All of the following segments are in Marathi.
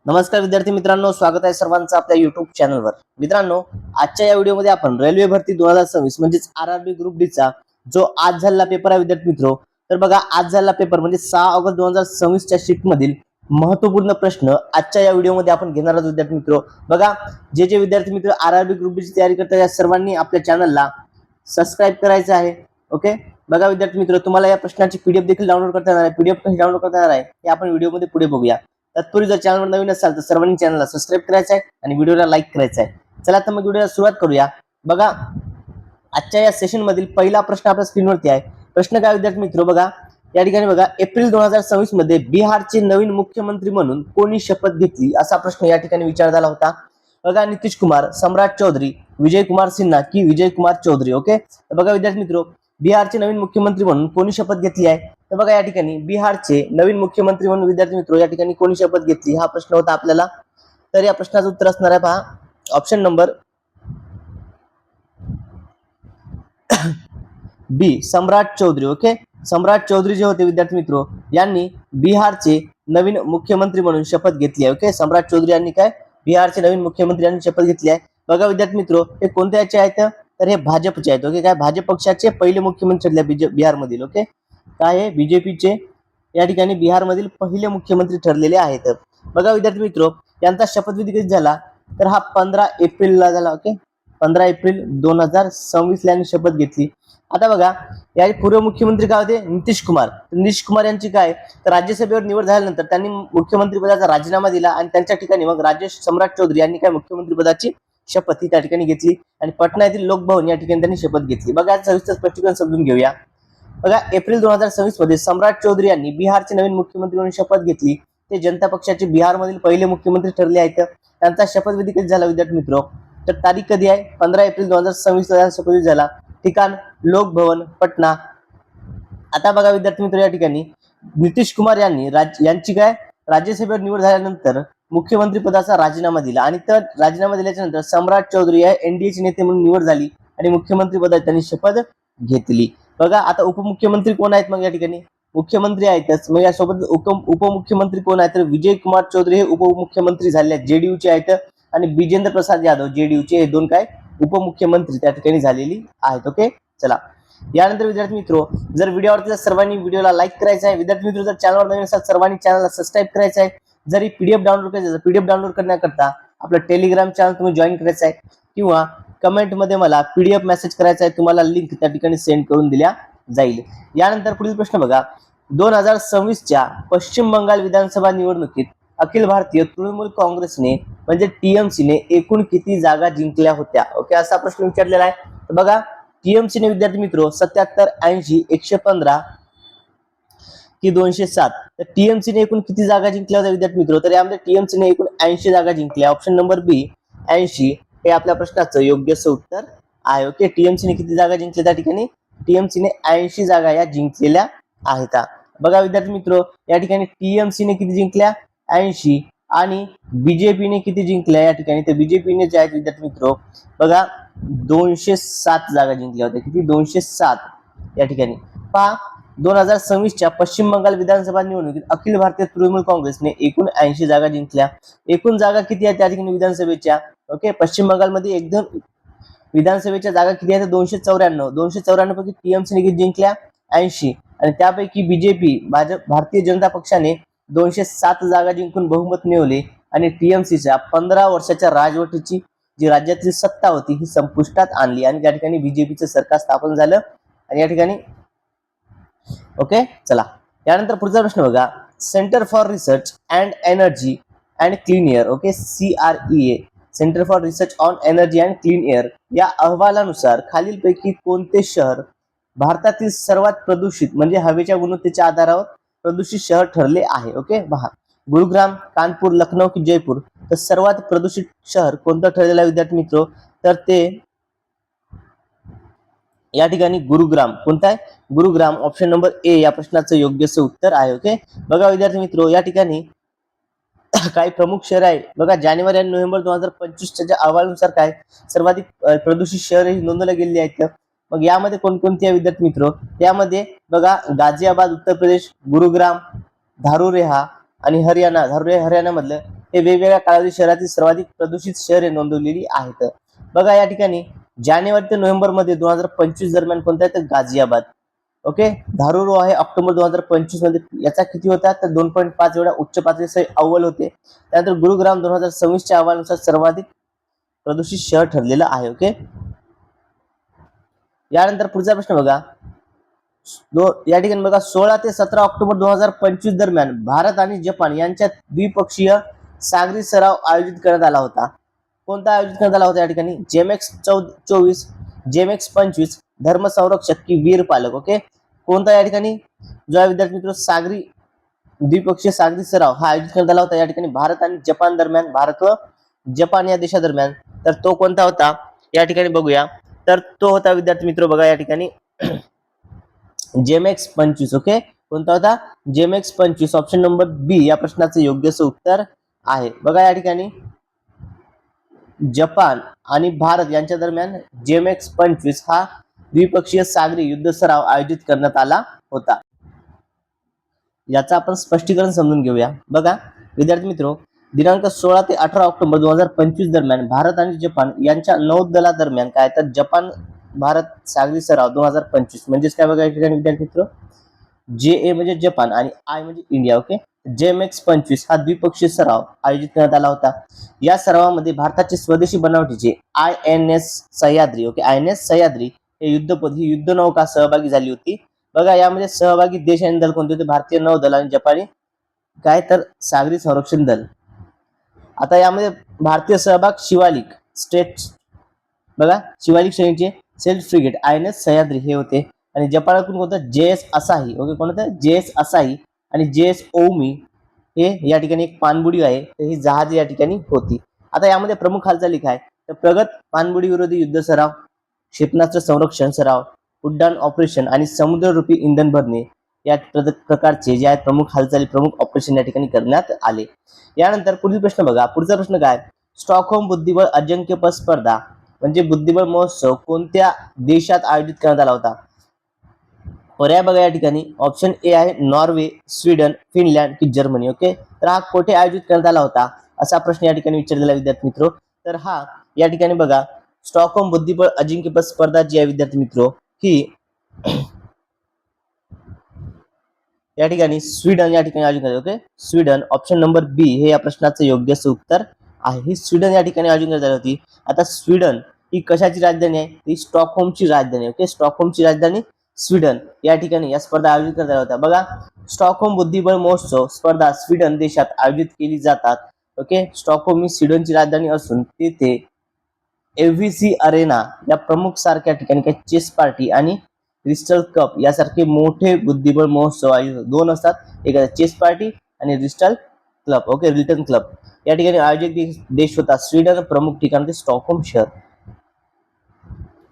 नमस्कार विद्यार्थी मित्रांनो, स्वागत आहे सर्वांचं आपल्या युट्यूब चॅनलवर। मित्रांनो, आजच्या या व्हिडिओमध्ये आपण रेल्वे भरती 2026 म्हणजेच आरआरबी ग्रुप डी चा जो आज झालेला पेपर आहे विद्यार्थी मित्रो, तर बघा आज झालेला पेपर म्हणजे 6 ऑगस्ट 2026 च्या शिफ्ट मधील महत्त्वपूर्ण प्रश्न आजच्या या व्हिडिओमध्ये आपण घेणार आहोत विद्यार्थी मित्रो। बघा, जे विद्यार्थी मित्र आरआरबी ग्रुप डी ची तयारी करतात या सर्वांनी आपल्या चॅनलला सबस्क्राइब करायचं आहे। ओके, बघा विद्यार्थी मित्र, तुम्हाला या प्रश्नाची पीडीएफ देखील डाउनलोड करता येणार आहे। पीडीएफ कशी डाउनलोड करता येणार आहे हे आपण व्हिडिओमध्ये पुढे बघूया। तत्पूर्वी जर चॅनलवर नवीन असाल तर सर्वांनी चॅनलला सबस्क्राइब करायचं आहे आणि व्हिडिओला लाईक करायचं आहे। चला तर मग व्हिडिओला सुरुवात करूया। बघा, आजच्या या सेशन मधील पहिला प्रश्न आपल्या स्क्रीनवरती आहे। प्रश्न काय विद्यार्थी मित्र, बघा या ठिकाणी बघा, एप्रिल 2026 मध्ये बिहारचे नवीन मुख्यमंत्री म्हणून कोणी शपथ घेतली असा प्रश्न या ठिकाणी विचारण्यात आला होता। बघा, नितीश कुमार, सम्राट चौधरी, विजय कुमार सिन्हा की विजय कुमार चौधरी। ओके, तर बघा विद्यार्थी मित्र, बिहारचे नवीन मुख्यमंत्री म्हणून कोणी शपथ घेतली आहे? तर बघा या ठिकाणी बिहारचे नवीन मुख्यमंत्री म्हणून विद्यार्थी मित्र या ठिकाणी कोणी शपथ घेतली हा प्रश्न होता आपल्याला। तर या प्रश्नाचं उत्तर असणार आहे पहा, ऑप्शन नंबर बी, सम्राट चौधरी। ओके, सम्राट चौधरी जे होते विद्यार्थी मित्र यांनी बिहारचे नवीन मुख्यमंत्री म्हणून शपथ घेतली आहे। ओके, सम्राट चौधरी यांनी काय बिहारचे नवीन मुख्यमंत्री यांनी शपथ घेतली आहे। बघा विद्यार्थी मित्र, हे कोणत्या याचे आहेत? तर हे भाजपचे आहेत। ओके, काय भाजप पक्षाचे पहिले मुख्यमंत्री ठरले बिहार मधील। ओके, काय हे बीजेपीचे या ठिकाणी बिहार मधील पहिले मुख्यमंत्री ठरलेले आहेत। बघा विद्यार्थी मित्र, यांचा शपथविधी कधी झाला? तर हा 15 एप्रिलला झाला। ओके, 15 एप्रिल 2026 ला यांनी शपथ घेतली। आता बघा, या पूर्व मुख्यमंत्री काय होते? नितीश कुमार। नितीश कुमार यांची काय तर राज्यसभेवर निवड झाल्यानंतर त्यांनी मुख्यमंत्री पदाचा राजीनामा दिला आणि त्यांच्या ठिकाणी मग राजेश सम्राट चौधरी यांनी काय मुख्यमंत्री पदाची शपथ त्या ठिकाणी घेतली आणि पटना येथील लोकभवन या ठिकाणी त्यांनी शपथ घेतली। बघा, सविस्तर स्पष्टीकरण समजून घेऊया। बघा, एप्रिल 2026 मध्ये सम्राट चौधरी यांनी बिहारचे नवीन मुख्यमंत्री म्हणून शपथ घेतली। ते जनता पक्षाचे बिहार मधील पहिले मुख्यमंत्री ठरले आहेत। त्यांचा शपथविधी कधी झाला विद्यार्थी मित्र? तर तारीख कधी आहे? 15 एप्रिल 2026 ला शपथविधी झाला। ठिकाण लोकभवन पटना। आता बघा विद्यार्थी मित्र, या ठिकाणी नितीश कुमार यांची काय राज्यसभेवर निवड झाल्यानंतर मुख्यमंत्री पदाचा राजीनामा दिला आणि तर राजीनामा दिल्याच्या नंतर सम्राट चौधरी या एनडीएचे नेते म्हणून निवड झाली आणि मुख्यमंत्री पदाची त्यांनी शपथ घेतली। बघा, आता उपमुख्यमंत्री कोण आहेत? मग या ठिकाणी मुख्यमंत्री आहेतच, मग यासोबत उपमुख्यमंत्री कोण आहेत? तर विजय कुमार चौधरी हे उपमुख्यमंत्री झाले आहेत, जेडीयूचे आहेत, आणि बिजेंद्र प्रसाद यादव जेडीयूचे हे दोन काय उपमुख्यमंत्री त्या ठिकाणी झालेली आहेत। ओके, चला यानंतर विद्यार्थी मित्रो, जर व्हिडिओ आवडला तर सर्वांनी व्हिडिओला लाईक करायचं आहे। विद्यार्थी मित्र, जर चॅनलवर नवीन असाल सर्वांनी चॅनलला सबस्क्राइब करायचं आहे। जरी पीडीएफ डाउनलोड करायचं असेल, पीडीएफ डाउनलोड करण्याकरता आपलं टेलिग्राम चॅनल तुम्ही जॉईन करायचं आहे किंवा कमेंट मध्ये मला पीडीएफ मेसेज करायचा आहे, तुम्हाला लिंक त्या ठिकाणी सेंड करून दिल्या जाईल। यानंतर पुढील प्रश्न बघा, 2026 च्या पश्चिम बंगाल विधानसभा निवडणुकीत अखिल भारतीय तृणमूल काँग्रेसने म्हणजे टीएमसीने एकूण किती जागा जिंकल्या होत्या? ओके, असा प्रश्न विचारलेला आहे। तर बघा, टीएमसीने विद्यार्थी मित्र 77, 80, 115 की 207, तर टीएमसीने एकूण किती जागा जिंकल्या होत्या विद्यार्थी मित्र? तर यामध्ये टीएमसीने एकूण 80 जागा जिंकल्या। ऑप्शन नंबर बी 80 हे आपल्या प्रश्नाचं योग्य उत्तर आहे। ओके, टीएमसीने किती जागा जिंकल्या? त्या ठिकाणी टीएमसीने 80 जागा या जिंकलेल्या आहेत। बघा विद्यार्थी मित्र, या ठिकाणी टीएमसीने किती जिंकल्या? 80, आणि बीजेपीने किती जिंकल्या या ठिकाणी? तर बीजेपीने जे आहेत विद्यार्थी मित्र बघा 207 जागा जिंकल्या होत्या। किती? 207 या ठिकाणी। पहा, 2026 च्या पश्चिम बंगाल विधानसभा निवडणुकीत अखिल भारतीय तृणमूल काँग्रेसने एकूण 80 जागा जिंकल्या। एकूण जागा किती आहेत त्या ठिकाणी विधानसभेच्या? ओके, पश्चिम बंगालमध्ये एकदम विधानसभेच्या जागा किती आहेत? 294। 294 पैकी टीएमसीने किती जिंकल्या? 80, आणि त्यापैकी बीजेपी भारतीय जनता पक्षाने 207 जागा जिंकून बहुमत मिळवले आणि टीएमसीच्या 15 वर्षाच्या राजवटीची जी राज्यातली सत्ता होती ही संपुष्टात आणली आणि त्या ठिकाणी बीजेपीचं सरकार स्थापन झालं आणि या ठिकाणी। ओके, चला यानंतर पुढचा प्रश्न बघा, centre for research and energy and clean air, okay CREA, centre for research on energy and clean air या अहवालानुसार खालीलपैकी कोणते शहर भारतातील सर्वात प्रदूषित म्हणजे हवेच्या गुणवत्तेच्या आधारावर प्रदूषित शहर ठरले आहे? ओके, पहा, गुरुग्राम, कानपूर, लखनौ की जयपूर, तर सर्वात प्रदूषित शहर कोणतं ठरलेलं आहे विद्यार्थी मित्र? तर ते या ठिकाणी गुरुग्राम। कोणता आहे? गुरुग्राम। ऑप्शन नंबर ए या प्रश्नाचं योग्य उत्तर आहे। ओके, बघा विद्यार्थी मित्र, या ठिकाणी काही प्रमुख शहर आहे बघा, जानेवारी आणि नोव्हेंबर 2025 च्या अहवालानुसार काय सर्वाधिक प्रदूषित शहर ही नोंदवली गेलेली आहेत। मग यामध्ये कोणकोणती आहे विद्यार्थी मित्र? यामध्ये बघा, गाझियाबाद उत्तर प्रदेश, गुरुग्राम, धारुरेहा आणि हरियाणा, धारुरे हरियाणा मधलं हे वेगवेगळ्या कालावधी शहरातील सर्वाधिक प्रदूषित शहरे नोंदवलेली आहेत. बघा या ठिकाणी जानेवारी ते नोव्हेंबर मध्ये 2025 दरम्यान कोणता आहे तर गाझियाबाद. ओके, धारूर आहे ऑक्टोबर 2025 मध्ये, याचा किती होता तर 2.5 एवढा उच्च पातळीचे अव्वल होते. त्यानंतर गुरुग्राम 2026 च्या अहवालानुसार सर्वाधिक प्रदूषित शहर ठरलेलं आहे. ओके, यानंतर पुढचा प्रश्न बघा, या ठिकाणी बघा 16 ते 17 ऑक्टोबर 2025 दरम्यान भारत आणि जपान यांच्यात द्विपक्षीय सागरी सराव आयोजित करण्यात आला होता. कोणता आयोजित करण्यात आला होता या ठिकाणी? जेमेक्स 24, जेमेक्स 25, धर्म संरक्षक की वीर पालक. ओके, कोणता या ठिकाणी जो आहे विद्यार्थी मित्र सागरी द्विपक्षीय सागरी सराव हा आयोजित करण्यात आला होता या ठिकाणी भारत आणि जपान दरम्यान, भारत व जपान या देशादरम्यान. तर तो कोणता होता या ठिकाणी बघूया, तर तो होता विद्यार्थी मित्र बघा या ठिकाणी जेमेक्स 25. ओके, कोणता होता? जेमेक्स 25. ऑप्शन नंबर बी या प्रश्नाचं योग्य उत्तर आहे. बघा या ठिकाणी जपान आणि भारत यांच्या दरम्यान जेमेक्स 25 हा द्विपक्षीय सागरी युद्ध सराव आयोजित करण्यात आला होता. याचं आपण स्पष्टीकरण समजून घेऊया. बघा विद्यार्थी मित्र, दिनांक 16 ते 18 ऑक्टोबर 2025 दरम्यान भारत आणि जपान यांच्या नौदलादरम्यान काय तर जपान भारत सागरी सराव 2025 म्हणजेच काय बघा या ठिकाणी विद्यार्थी मित्र, JA म्हणजे जपान आणि I म्हणजे इंडिया. ओके, जेमेक्स 25 हा द्विपक्षीय सराव आयोजित करण्यात आला होता. या सरावामध्ये भारताचे स्वदेशी बनावटीचे INS Sahyadri, okay, INS Sahyadri हे ही युद्धनौका सहभागी झाली होती. बघा यामध्ये सहभागी देश आणि दल कोणते होते? भारतीय नौदल आणि जपानी काय तर सागरी संरक्षण दल. आता यामध्ये भारतीय सहभाग शिवालिक स्टेट्स, बघा शिवालिक श्रेणीचे सेल्फ फ्रिगेट INS सह्याद्री हे होते आणि जपानकडून कोणतं JS असाही. ओके, कोण होतं? JS असाही आणि JS ओमी हे या ठिकाणी एक पाणबुडी आहे, तर ही जहाज या ठिकाणी होती. आता यामध्ये प्रमुख हालचाली काय तर प्रगत पाणबुडी विरोधी युद्ध सराव, क्षेपणास्त्र संरक्षण सराव, उड्डाण ऑपरेशन आणि समुद्ररूपी इंधन भरणे या प्रकारचे जे आहेत प्रमुख हालचाली, प्रमुख ऑपरेशन या ठिकाणी करण्यात आले. यानंतर पुढील प्रश्न बघा, पुढचा प्रश्न काय, स्टॉकहोम बुद्धिबळ अजिंक्यपद स्पर्धा म्हणजे बुद्धिबळ महोत्सव कोणत्या देशात आयोजित करण्यात आला होता? पर्याय बघा या ठिकाणी ऑप्शन ए आहे नॉर्वे, स्वीडन, फिनलँड की जर्मनी. ओके, तर हा कोठे आयोजित करण्यात आला होता असा प्रश्न या ठिकाणी विचारलेला विद्यार्थी मित्र. तर हा या ठिकाणी बघा स्टॉकहोम बुद्धिबळ अजिंक्यपद स्पर्धा जी आहे विद्यार्थी मित्र ही या ठिकाणी स्वीडन या ठिकाणी आयोजित. ओके, स्वीडन ऑप्शन नंबर बी हे या प्रश्नाचं योग्य उत्तर आहे. ही स्वीडन या ठिकाणी आयोजित करण्यात आली होती. आता स्वीडन ही कशाची राजधानी आहे? ही स्टॉकहोमची राजधानी. ओके, स्टॉकहोमची राजधानी स्वीडन या ठिकाणी या स्पर्धा आयोजित करण्यात आल्या होत्या. बघा स्टॉकहोम बुद्धिबळ महोत्सव स्पर्धा स्वीडन देशात आयोजित केली जातात. ओके, स्टॉकहोम ही स्वीडनची राजधानी असून तिथे FVC अरेना या प्रमुख सारख्या ठिकाणी काही चेस पार्टी आणि क्रिस्टल कप यासारखे मोठे बुद्धिबळ महोत्सव आयोजित दोन असतात, एक चेस पार्टी आणि crystal club. Okay, return club या ठिकाणी आयोजक देश होता स्वीडन, प्रमुख ठिकाण ते स्टॉकहोम शहर.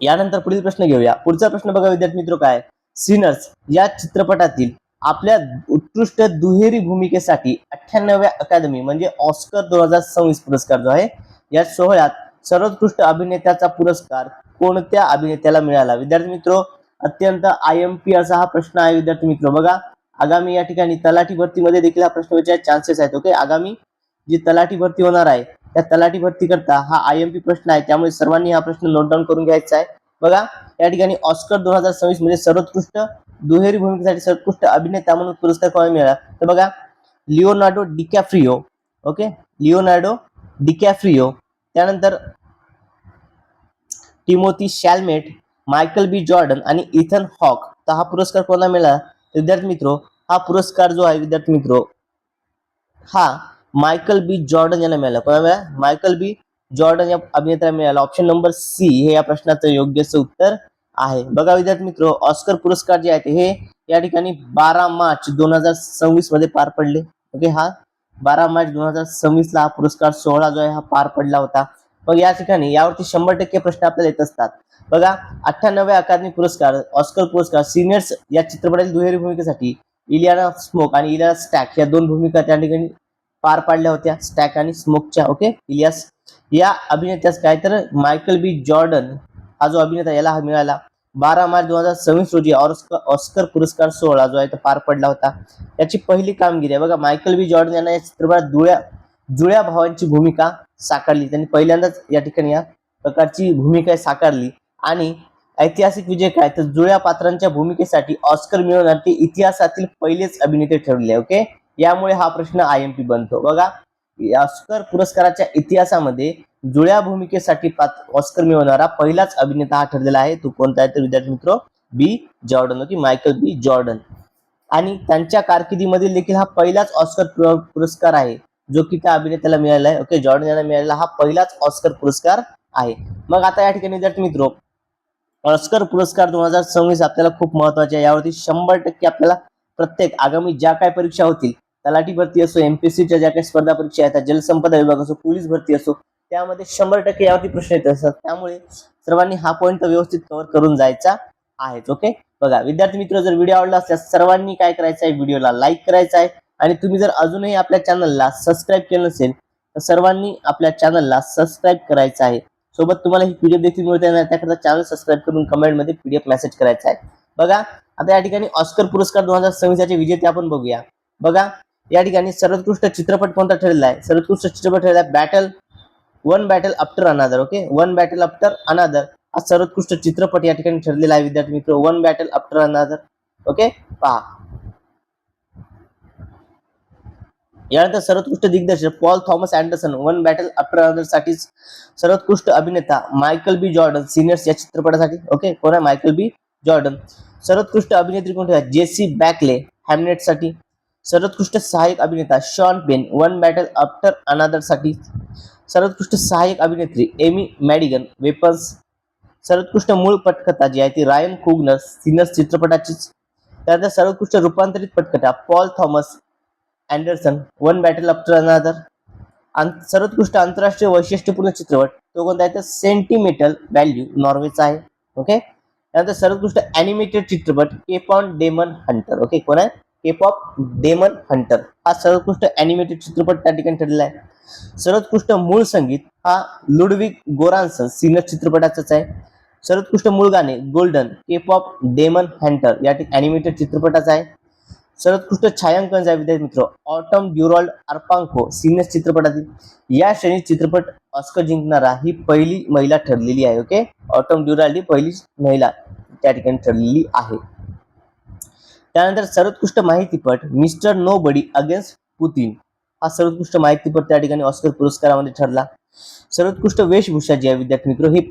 यानंतर पुढील प्रश्न घेऊया. पुढचा प्रश्न बघा विद्यार्थी मित्र काय, सिनर्स या चित्रपटातील आपल्या उत्कृष्ट दुहेरी भूमिकेसाठी 98व्या अकादमी म्हणजे ऑस्कर 2026 पुरस्कार जो आहे या सोहळ्यात सर्वोत्कृष्ट अभिनेत्याचा पुरस्कार कोणत्या अभिनेत्याला मिळाला? विद्यार्थी मित्र अत्यंत IMP असा हा प्रश्न आहे विद्यार्थी मित्र. बघा आगामी या ठिकाणी तलाठी भरतीमध्ये देखील हा प्रश्न विचारायचे चान्सेस आहेत. ओके, आगामी जी तलाठी भरती होणार आहे त्या तलाठी भरती करता हा IMP प्रश्न आहे, त्यामुळे सर्वांनी हा प्रश्न नोट डाऊन करून घ्यायचा आहे. बघा या ठिकाणी ऑस्कर 2026 मध्ये सर्वोत्कृष्ट दुहेरी भूमिकेसाठी सर्वोत्कृष्ट अभिनेता म्हणून पुरस्कार कोणाला मिळाला? तर बघा लिओनार्डो डिकॅप्रियो. ओके, लिओनार्डो डिकॅप्रियो, त्यानंतर टिमोथी शॅलमेट, मायकल बी जॉर्डन आणि इथन हॉक. तर हा पुरस्कार कोणाला मिळाला? विद्यार्थी मित्र हा पुरस्कार जो आहे विद्यार्थी मित्र हा मायकल बी जॉर्डन यांना मिळाला. कोणाला मिळाला? मायकल बी जॉर्डन या अभिनेत्याला मिळाला. ऑप्शन नंबर सी हे या प्रश्नाचं योग्य उत्तर आहे. बघा विद्यार्थी मित्र ऑस्कर पुरस्कार जे आहेत हे या ठिकाणी 12 मार्च 2026 मध्ये पार पडले. ओके, हा 12 मार्च 2026 ला हा पुरस्कार सोहळा जो आहे हा पार पडला होता. मग या ठिकाणी यावरती 100% प्रश्न आपल्याला येत असतात. बघा 98व्या अकादमी पुरस्कार ऑस्कर पुरस्कार सिनियर्स या चित्रपटातील दुहेरी भूमिकेसाठी इलियाना स्मोक आणि इलियाना स्टॅक या दोन भूमिका त्या ठिकाणी पार पाडल्या होत्या, स्टॅक आणि स्मोकच्या. ओके, इलियास या अभिनेत्यास काय तर मायकल बी जॉर्डन हा जो अभिनेता याला हा मिळाला. 12 मार्च 2026 रोजी ऑस्कर पुरस्कार सोहळा जो आहे तो पार पडला होता. याची पहिली कामगिरी आहे. बघा मायकल बी जॉर्डन यांना या चित्रपटात जुळ्या भावांची भूमिका साकारली. त्यांनी पहिल्यांदाच या ठिकाणी या प्रकारची भूमिका साकारली. आणि ऐतिहासिक विजय काय, तर जुळ्या पात्रांच्या भूमिकेसाठी ऑस्कर मिळवणारे ते इतिहासातील पहिलेच अभिनेते ठरले. ओके, यामुळे हा प्रश्न IMP बनतो. बघा, ऑस्कर पुरस्काराच्या इतिहासामध्ये जुळ्या भूमिकेसाठी ऑस्कर मिळवणारा पहिलाच अभिनेता हा ठरलेला आहे. तो कोणता आहे तर विद्यार्थी मित्र बी जॉर्डन. ओके, मायकल बी जॉर्डन. आणि त्यांच्या कारकिर्दीमधील देखील हा पहिलाच ऑस्कर पुरस्कार आहे जो की त्या अभिनेत्याला मिळाला आहे. ओके, जॉर्डन यांना मिळालेला हा पहिलाच ऑस्कर पुरस्कार आहे. मग आता या ठिकाणी विद्यार्थी मित्र ऑस्कर पुरस्कार 2026 आपल्याला खूप महत्वाचे आहे. यावरती 100% आपल्याला प्रत्येक आगामी ज्या काही परीक्षा होतील, तलाठी भरती असो, MPSCच्या ज्या काही स्पर्धा परीक्षा आहेत, जलसंपदा विभाग असो, पोलीस भरती असो, त्यामध्ये 100% यावरती प्रश्न येत असतात. त्यामुळे सर्वांनी हा पॉईंट व्यवस्थित कव्हर करून जायचा आहे. ओके, बघा विद्यार्थी मित्र, जर व्हिडिओ आवडला असल्यास सर्वांनी काय करायचं आहे, व्हिडिओला लाईक करायचा आहे. आणि तुम्ही जर अजूनही आपल्या चॅनलला सबस्क्राईब केलं नसेल तर सर्वांनी आपल्या चॅनलला सबस्क्राईब करायचं आहे. सोबत तुम्हाला ही PDF देखील मिळते येणार, त्याकरता चॅनल सबस्क्राईब करून कमेंटमध्ये PDF मेसेज करायचा आहे. बघा, आता या ठिकाणी ऑस्कर पुरस्कार 2026 चे विजेते आपण बघूया. बघा, या ठिकाणी सर्वोत्कृष्ट चित्रपट कोणता ठरलेला आहे, सर्वोत्कृष्ट चित्रपट ठरलेला आहे one battle after another. Okay, one battle after अनादर हा सर्वोत्कृष्ट चित्रपट या ठिकाणी ठरलेला आहे विद्यार्थी मित्र, one battle after another. Okay, पहा. यानंतर सर्वोत्कृष्ट दिग्दर्शक Paul Thomas Anderson one battle after another साठी. सर्वोत्कृष्ट अभिनेता मायकल बी जॉर्डन सिनियर्स या चित्रपटासाठी. ओके, कोण आहे, मायकल बी जॉर्डन. सर्वोत्कृष्ट अभिनेत्री कोणती आहे, जेसी बॅकले हॅमनेट साठी. सर्वोत्कृष्ट सहाय्यक अभिनेता Sean Penn one battle after another साठी. सर्वोत्कृष्ट सहाय्यक अभिनेत्री एमी मॅडिगन वेपन्स. सर्वोत्कृष्ट मूळ पटकथा जी आहे ती रायन कुगनर सिनियर्स चित्रपटाची. त्यानंतर सर्वोत्कृष्ट रूपांतरित पटकथा Paul Thomas Anderson one battle after another. सर्वोत्कृष्ट आंतरराष्ट्रीय वैशिष्ट्यपूर्ण चित्रपट तो कोणता आहे तर सेंटिमेंटल व्हॅल्यू नॉर्वेचा आहे. ओके, त्यानंतर सर्वोत्कृष्ट अॅनिमेटेड चित्रपट Kpop demon hunter. Okay, कोण आहे, केप ऑफ डेमन हंटर हा सर्वोत्कृष्ट अॅनिमेटेड चित्रपट त्या ठिकाणी ठरलेला आहे. सर्वोत्कृष्ट मूळ संगीत हा लुडविग गोरान्सन सिनियर चित्रपटाचाच आहे. सर्वोत्कृष्ट मूळ गाणे golden Kpop demon hunter या अॅनिमेटेड चित्रपटाचा आहे. सर्वोत्कृष्ट छायांकन जे विद्यार्थी मित्र ऑटम ड्युरॉल्ड आर्पांको सिनियर चित्रपटातील. या श्रेणीत चित्रपट ऑस्कर जिंकणारा ही पहिली महिला ठरलेली आहे. ओके, ऑटम ड्युरॉल्ड ही पहिली महिला त्या ठिकाणी ठरलेली आहे. त्यानंतर सर्वोत्कृष्ट माहितीपट मिस्टर नो बडी अगेन्स्ट पुतीन हा सर्वोत्कृष्ट माहितीपट त्या ठिकाणी ऑस्कर पुरस्कारामध्ये ठरला. सर्वोत्कृष्ट वेशभूषा जी आहे विद्यार्थी मित्र ही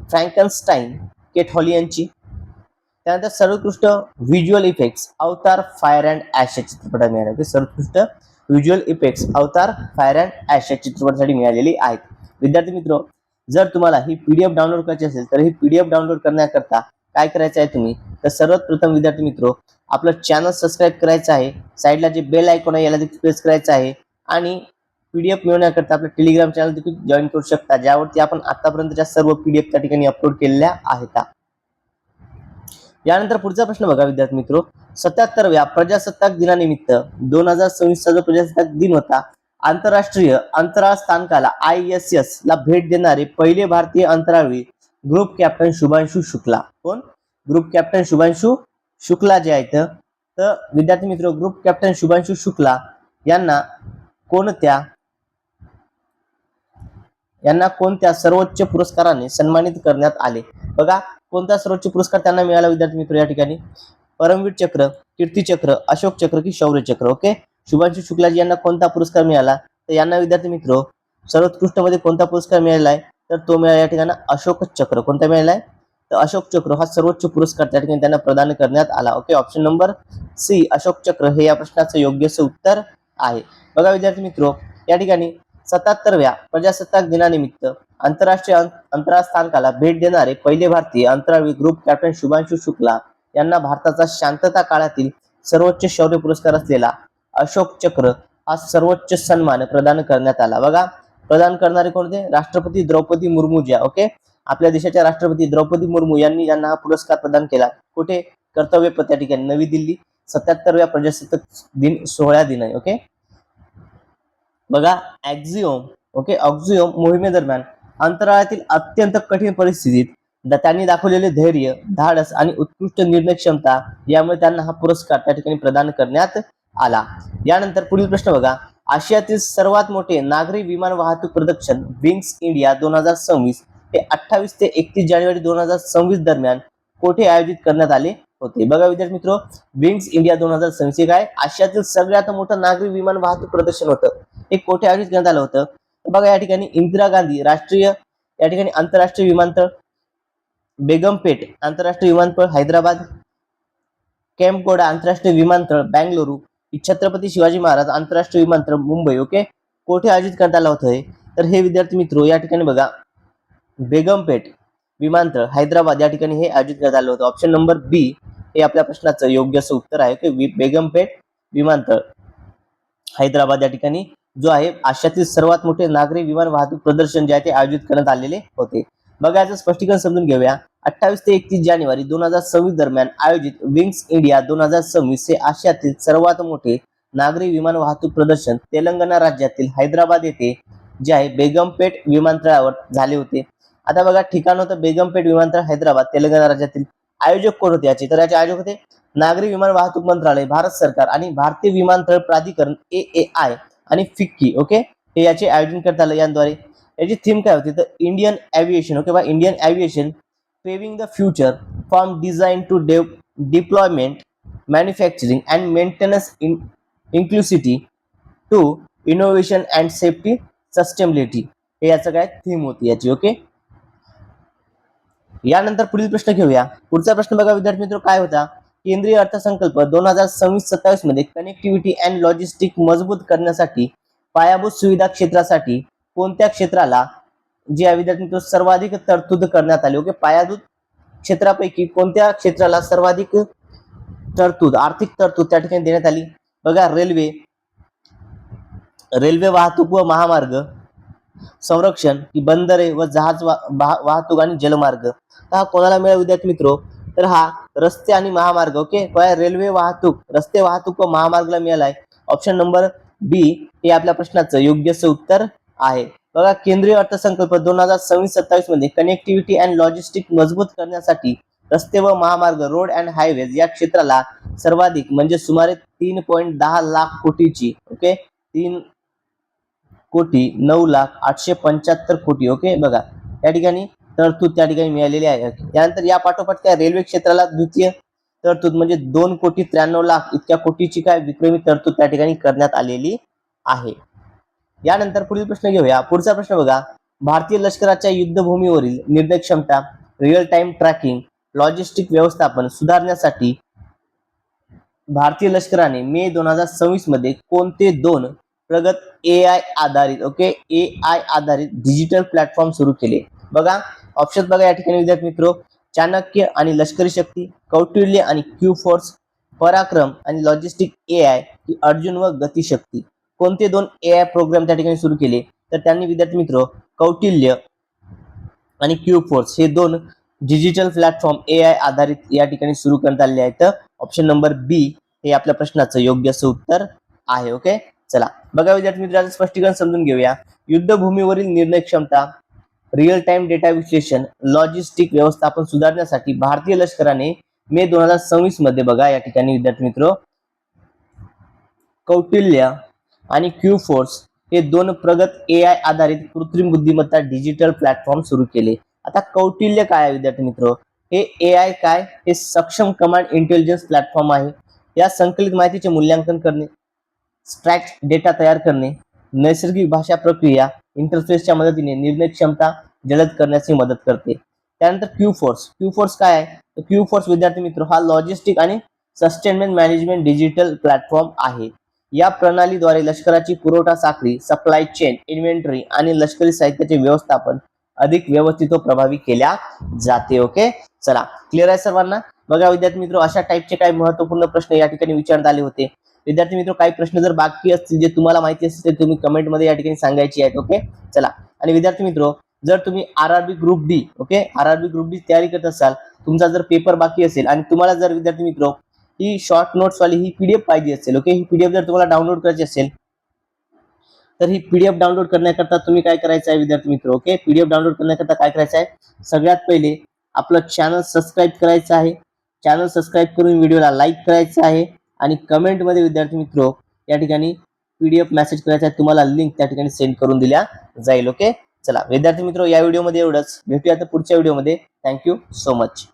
फ्रँकनस्टाईन केट हॉली यांची. त्यानंतर सर्वोत्कृष्ट व्हिज्युअल इफेक्ट्स अवतार फायर अँड ॲश या चित्रपटात मिळाले. सर्वोत्कृष्ट व्हिज्युअल इफेक्ट्स अवतार फायर अँड ॲश या चित्रपटासाठी मिळालेली आहेत. विद्यार्थी मित्र, जर तुम्हाला ही PDF डाउनलोड करायची असेल तर ही PDF डाउनलोड करण्याकरता काय करायचं आहे तुम्ही तर सर्वात प्रथम विद्यार्थी मित्र आपलं चॅनल सबस्क्राईब करायचं आहे. साईडला जे बेल आयकॉन आहे याला देखील प्रेस करायचं आहे. आणि PDF मिळवण्याकरता आपलं टेलिग्राम चॅनल देखील जॉईन करू शकता, ज्यावरती आपण आतापर्यंतच्या सर्व PDF त्या ठिकाणी अपलोड केलेल्या आहेत. यानंतर पुढचा प्रश्न बघा विद्यार्थी मित्र, 77व्या प्रजासत्ताक दिनानिमित्त 2026 जो प्रजासत्ताक दिन होता, आंतरराष्ट्रीय अंतराळ स्थानकाला ISS ला भेट देणारे पहिले भारतीय अंतराळवीर ग्रुप कॅप्टन शुभांशु शुक्ला. कोण, ग्रुप कॅप्टन शुभांशु शुक्ला जे आहेत. तर विद्यार्थी मित्र ग्रुप कॅप्टन शुभांशु शुक्ला यांना कोणत्या सर्वोच्च पुरस्काराने सन्मानित करण्यात आले. बघा, कोणता सर्वोच्च पुरस्कार त्यांना मिळाला विद्यार्थी मित्र या ठिकाणी, परमवीर चक्र, कीर्ती चक्र, अशोक चक्र की शौर्य चक्र. ओके, शुभांशु शुक्लाजी यांना कोणता पुरस्कार मिळाला तर यांना विद्यार्थी मित्र सर्वोत्कृष्ट मध्ये कोणता पुरस्कार मिळाला आहे तर तो मिळाला या ठिकाणी अशोक चक्र. कोणता मिळाला आहे तर अशोक चक्र हा सर्वोच्च पुरस्कार त्या ठिकाणी त्यांना प्रदान करण्यात आला. Okay, option number C Ashok चक्र हे या प्रश्नाचं योग्य उत्तर आहे. बघा विद्यार्थी मित्र, या ठिकाणी 77व्या प्रजासत्ताक दिनानिमित्त आंतरराष्ट्रीय अंतराळ स्थानकाला भेट देणारे पहिले भारतीय अंतराळवीर ग्रुप कॅप्टन शुभांशु शुक्ला यांना भारताचा शांतता काळातील सर्वोच्च शौर्य पुरस्कार असलेला अशोक चक्र हा सर्वोच्च सन्मान प्रदान करण्यात आला. बघा, प्रदान करणारे कोणते, राष्ट्रपती द्रौपदी मुर्मू ज्या. ओके, आपल्या देशाच्या राष्ट्रपती द्रौपदी मुर्मू यांनी यांना हा पुरस्कार प्रदान केला. कुठे, कर्तव्य पथ या ठिकाणी नवी दिल्ली 77व्या प्रजासत्ताक दिन सोहळ्या दिन आहे. ओके, बघा ॲक्झिओम. ओके, ऑक्झिओम मोहिमेदरम्यान अंतराळातील अत्यंत कठीण परिस्थितीत त्यांनी दाखवलेले धैर्य, धाडस आणि उत्कृष्ट निर्णय क्षमता यामुळे त्यांना हा पुरस्कार त्या ठिकाणी प्रदान करण्यात आला. यानंतर पुढील प्रश्न बघा, आशियातील सर्वात मोठे नागरी विमान वाहतूक प्रदर्शन विंग्स इंडिया 2026 हे 28 ते 31 जानेवारी 2026 दरम्यान कोठे आयोजित करण्यात आले होते? बघा विद्यार्थी मित्र, विंग्स इंडिया 2026 हे काय आशियातील सगळ्यात मोठं नागरी विमान वाहतूक प्रदर्शन होतं. हे कोठे आयोजित करण्यात आलं होतं? बघा या ठिकाणी इंदिरा गांधी राष्ट्रीय या ठिकाणी आंतरराष्ट्रीय विमानतळ, बेगमपेट आंतरराष्ट्रीय विमानतळ हैदराबाद, केम्पगोडा आंतरराष्ट्रीय विमानतळ बेंगळुरू, छत्रपती शिवाजी महाराज आंतरराष्ट्रीय विमानतळ मुंबई. ओके, कोठे आयोजित करण्यात आलं होतं? तर हे विद्यार्थी मित्र या ठिकाणी बघा बेगमपेट विमानतळ हैदराबाद या ठिकाणी हे आयोजित करण्यात आलं होतं. ऑप्शन नंबर बी हे आपल्या प्रश्नाचं योग्य असं उत्तर आहे की बेगमपेट विमानतळ हैदराबाद या ठिकाणी जो आहे आशियातील सर्वात मोठे नागरी विमान वाहतूक प्रदर्शन जे आहे ते आयोजित करण्यात आलेले होते. बघा याचं स्पष्टीकरण समजून घेऊया. 28 ते 31 जानेवारी 2026 दरम्यान आयोजित विंग्स इंडिया 2026 हे आशियातील सर्वात मोठे नागरी विमान वाहतूक प्रदर्शन तेलंगणा राज्यातील हैदराबाद येथे जे आहे बेगमपेट विमानतळावर झाले होते. आता बघा ठिकाण होतं बेगमपेट विमानतळ हैदराबाद तेलंगणा राज्यातील. आयोजक कोण होते याचे? तर याचे आयोजक होते नागरी विमान वाहतूक मंत्रालय, भारत सरकार आणि भारतीय विमानतळ प्राधिकरण AAI आणि फिक्की. ओके, हे याचे आयोजन करण्यात आलं याद्वारे. याची थीम काय होती? तर इंडियन एव्हिएशन. ओके बा, Indian aviation paving the future from design to deployment manufacturing and maintenance inclusivity to innovation and safety sustainability हे याचं काय थीम होती याची. ओके, यानंतर पुढील प्रश्न घेऊया. पुढचा प्रश्न बघा विद्यार्थी मित्र काय होता? केंद्रीय अर्थसंकल्प 2026-27 मध्ये कनेक्टिव्हिटी अँड लॉजिस्टिक मजबूत करण्यासाठी पायाभूत सुविधा क्षेत्रासाठी कोणत्या क्षेत्राला जे विद्यार्थी मित्र सर्वाधिक तरतूद करण्यात आली? ओके, पायाभूत क्षेत्रापैकी कोणत्या क्षेत्राला सर्वाधिक तरतूद आर्थिक तरतूद त्या ठिकाणी देण्यात आली? बघा रेल्वे वाहतूक व महामार्ग संरक्षण की बंदरे व जहाज वाहतूक आणि जलमार्ग. हा कोणाला मिळाला विद्यार्थी मित्र? तर हा रस्ते आणि महामार्ग. ओके, रेल्वे वाहतूक, रस्ते वाहतूक व महामार्गला मिळालाय. ऑप्शन नंबर बी हे आपल्या प्रश्नाचं योग्य असं उत्तर आहे. बघा केंद्रीय अर्थसंकल्प 2026-27 मध्ये कनेक्टिव्हिटी अँड लॉजिस्टिक मजबूत करण्यासाठी रस्ते व महामार्ग रोड अँड हायवेज या क्षेत्राला सर्वाधिक म्हणजे सुमारे 3.10 लाख कोटीची ओके 3,09,875 कोटी. ओके बघा या ठिकाणी तरतूद त्या ठिकाणी मिळालेली आहे. त्यानंतर या पाठोपाठ त्या रेल्वे क्षेत्राला द्वितीय तरतूद म्हणजे 2,93,00,000 इतक्या कोटीची काय विक्रमी तरतूद त्या ठिकाणी करण्यात आलेली आहे. यानंतर पुढील प्रश्न घेऊया. पुढचा प्रश्न बघा, भारतीय लष्कराच्या युद्धभूमीवरील निर्णय क्षमता, रिअल टाइम ट्रॅकिंग, लॉजिस्टिक व्यवस्थापन सुधारण्यासाठी भारतीय लष्कराने मे 2026 मध्ये कोणते दोन प्रगत AI आधारित डिजिटल प्लॅटफॉर्म सुरू केले? बघा ऑप्शन बघा या ठिकाणी विद्यार्थी मित्र, चाणक्य आणि लष्करी शक्ती, कौटिल्य आणि क्यू फोर्स, पराक्रम आणि लॉजिस्टिक AI की अर्जुन व गतिशक्ती. कोणते दोन AI प्रोग्राम त्या ठिकाणी सुरू केले? तर त्यांनी विद्यार्थी मित्र कौटिल्य आणि क्यू फोर्स हे दोन डिजिटल प्लॅटफॉर्म AI आधारित या ठिकाणी सुरू करण्यात आलेले आहेत. ऑप्शन नंबर बी हे आपल्या प्रश्नाचं योग्य असं उत्तर आहे. ओके चला बघा विद्यार्थी मित्रांचं स्पष्टीकरण समजून घेऊया. युद्धभूमीवरील निर्णय क्षमता, रिअल टाइम डेटा विश्लेषण, लॉजिस्टिक व्यवस्थापन सुधारण्यासाठी भारतीय लष्कराने मे 2026 मध्ये बघा या ठिकाणी विद्यार्थी मित्र कौटिल्य आणि क्यू फोर्स हे दोन प्रगत AI आधारित कृत्रिम बुद्धिमत्ता डिजिटल प्लॅटफॉर्म सुरू केले. आता कौटिल्य काय आहे विद्यार्थी मित्र? हे AI काय हे सक्षम कमांड इंटेलिजन्स प्लॅटफॉर्म आहे. या संकलित माहितीचे मूल्यांकन करणे, स्ट्रॅक्ट डेटा तयार करणे, नैसर्गिक भाषा प्रक्रिया इंटरफेसच्या मदतीने निर्णय क्षमता जलद करण्याची मदत करते. त्यानंतर क्यू फोर्स काय आहे? तर क्यू फोर्स विद्यार्थी मित्र हा लॉजिस्टिक आणि सस्टेनमेंट मॅनेजमेंट डिजिटल प्लॅटफॉर्म आहे. या प्रणालीद्वारे लष्कराची पुरवठा साखळी, सप्लाय चेन, इन्व्हेंटरी आणि लष्करी साहित्याचे व्यवस्थापन अधिक व्यवस्थित व प्रभावी केल्या जाते. ओके चला क्लिअर आहे सर्वांना? बघा विद्यार्थी मित्र अशा टाइपचे काही महत्त्वपूर्ण प्रश्न या ठिकाणी विचारण्यात आले होते. विद्यार्थी मित्र काही प्रश्न जर बाकी असतील जे तुम्हाला माहिती असतील ते तुम्ही कमेंट मध्ये या ठिकाणी सांगायची आहेत. ओके चला आणि विद्यार्थी मित्र जर तुम्ही RRB group D RRB group D तयारी करत असाल, तुमचा जर पेपर बाकी असेल आणि तुम्हाला जर विद्यार्थी मित्र ही शॉर्ट नोट्स वाली ही PDF पाहिजे असेल, ओके ही PDF जर तुम्हाला डाउनलोड करायची असेल तर ही PDF डाउनलोड करण्याकरता तुम्ही काय करायचं आहे विद्यार्थी मित्र? ओके PDF डाउनलोड करण्याकरता काय करायचं आहे? सगळ्यात पहिले आपलं चॅनल सबस्क्राईब करायचं आहे. चॅनल सबस्क्राईब करून व्हिडिओला लाईक करायचं आहे आणि कमेंट मध्ये विद्यार्थी मित्र या ठिकाणी PDF मेसेज करायचा आहे तुम्हाला, लिंक त्या ठिकाणी सेंड करून दिल्या जाईल. ओके, चला विद्यार्थी मित्र, या व्हिडिओमध्ये एवढंच. भेटूया आता पुढच्या व्हिडिओमध्ये. Thank you so much.